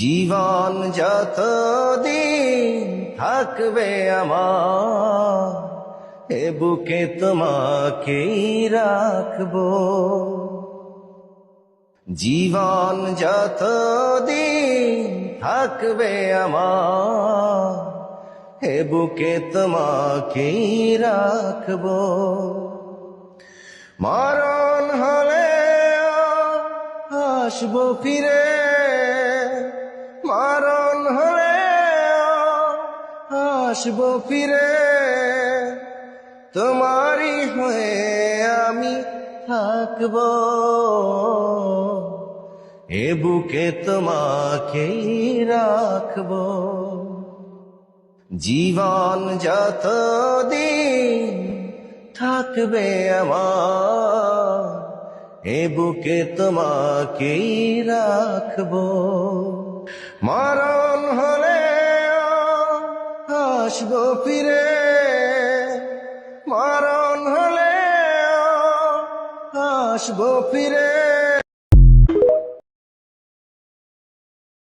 জীবন যতদিন থাকবে আমার, এ বুকে তোমাকেই রাখবো। জীবন যতদিন থাকবে আমার, এ বুকে তোমাকেই রাখবো। মরণ হলে আসবো ফিরে, মরণ হলে আসবো ফিরে, তোমারই হয়ে আমি থাকবো। এ বুকে তোমাকেই রাখবো। জীবন যতদিন থাকবে আমার, এ বুকে তোমাকেই রাখবো। মরণ হলে আসবো ফিরে, মরণ হলে আসবো ফিরে,